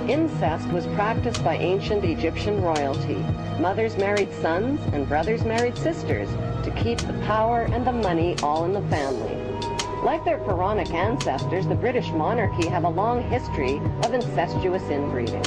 Incest was practiced by ancient Egyptian royalty. Mothers married sons and brothers married sisters to keep the power and the money all in the family. Like their pharaonic ancestors, the British monarchy have a long history of incestuous inbreeding.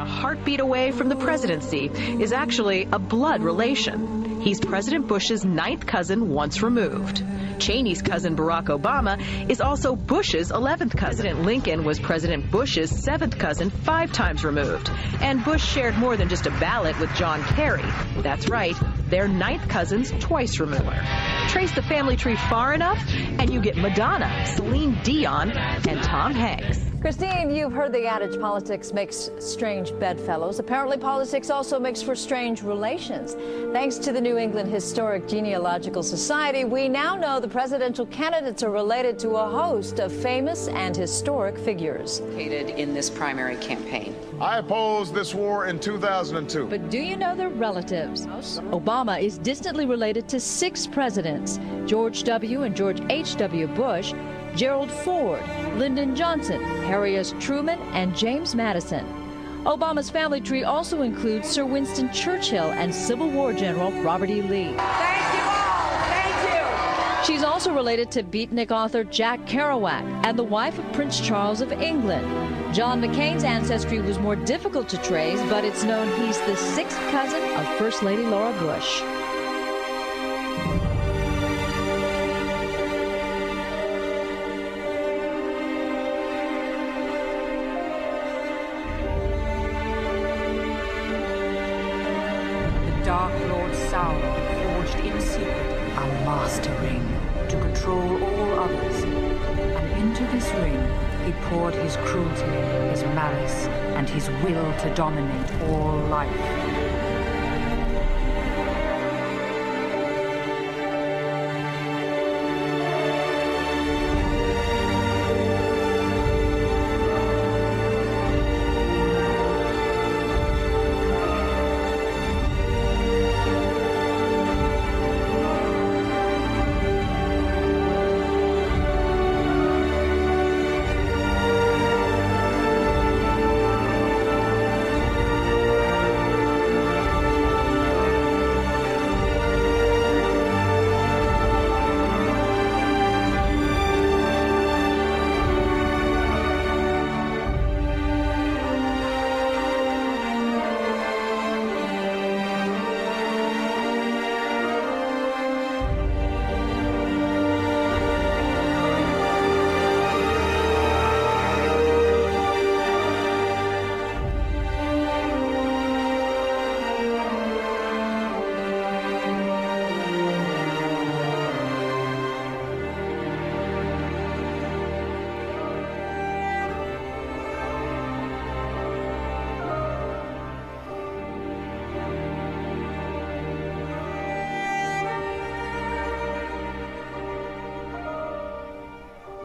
Heartbeat away from the presidency is actually a blood relation. He's President Bush's ninth cousin once removed. Cheney's cousin Barack Obama is also Bush's 11th cousin. President Lincoln was President Bush's 7th cousin 5 times removed. And Bush shared more than just a ballot with John Kerry. That's right, they're ninth cousins twice removed. Trace the family tree far enough and you get Madonna, Celine Dion, and Tom Hanks. Christine, you've heard the adage politics makes strange bedfellows. Apparently politics also makes for strange relations. Thanks to the New England Historic Genealogical Society, we now know the presidential candidates are related to a host of famous and historic figures. In this primary campaign. I opposed this war in 2002. But do you know their relatives? Obama is distantly related to 6 presidents: George W. and George H.W. Bush, Gerald Ford, Lyndon Johnson, Harry S. Truman, and James Madison. Obama's family tree also includes Sir Winston Churchill and Civil War General Robert E. Lee. Thank you all. Thank you. She's also related to beatnik author Jack Kerouac and the wife of Prince Charles of England. John McCain's ancestry was more difficult to trace, but it's known he's the 6th cousin of First Lady Laura Bush. Dark Lord Sauron forged in secret a master ring to control all others. And into this ring he poured his cruelty, his malice, and his will to dominate all life.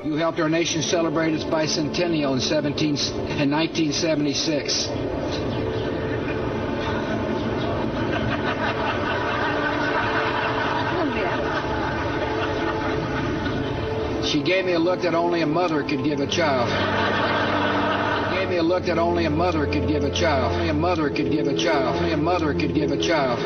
You helped our nation celebrate its bicentennial in 1976. She gave me a look that only a mother could give a child. She gave me a look that only a mother could give a child. Only a mother could give a child. Only a mother could give a child.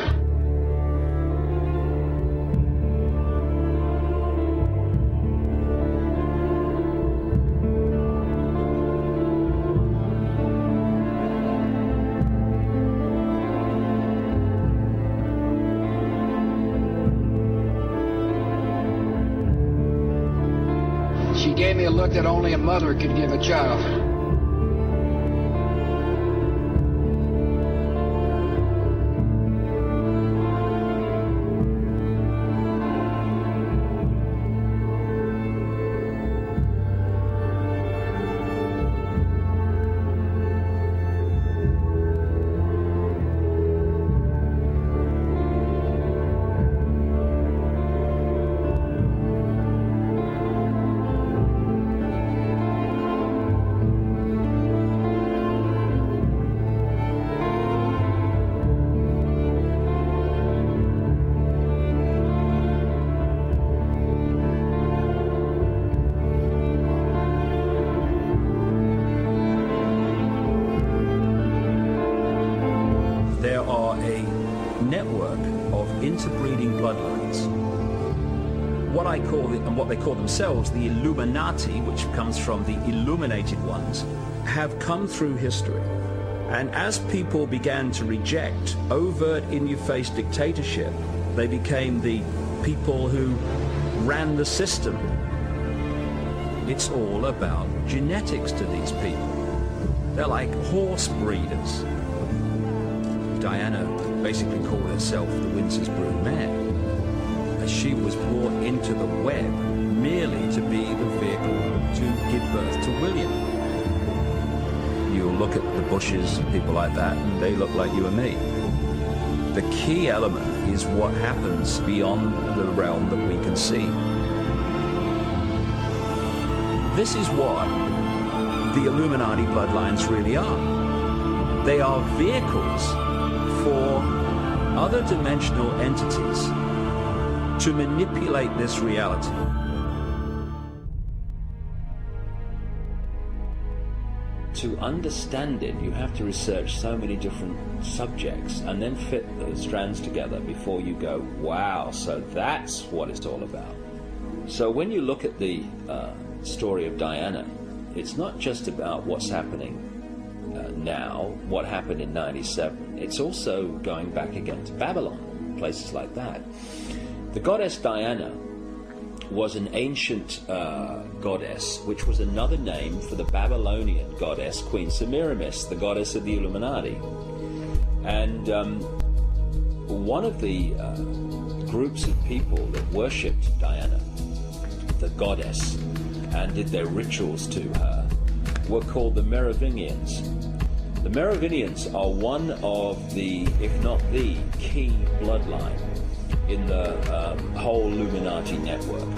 She gave me a look that only a mother could give a child. interbreeding bloodlines. What I call and what they call themselves, the Illuminati, which comes from the illuminated ones, have come through history. And as people began to reject overt, in-your-face dictatorship, they became the people who ran the system. It's all about genetics to these people. They're like horse breeders. Diana basically called herself the Windsor's broodmare, as she was brought into the web merely to be the vehicle to give birth to William. You look at the Bushes and people like that, and they look like you and me. The key element is what happens beyond the realm that we can see. This is what the Illuminati bloodlines really are. They are vehicles for other dimensional entities to manipulate this reality. To understand it, you have to research so many different subjects and then fit those strands together before you go, wow, so that's what it's all about. So when you look at the story of Diana, it's not just about what's happening now, what happened in 97. It's also going back again to Babylon, places like that. The goddess Diana was an ancient goddess, which was another name for the Babylonian goddess Queen Semiramis, the goddess of the Illuminati. And one of the groups of people that worshipped Diana, the goddess, and did their rituals to her, were called the Merovingians. The Merovingians are one of the, if not the, key bloodline in the whole Illuminati network.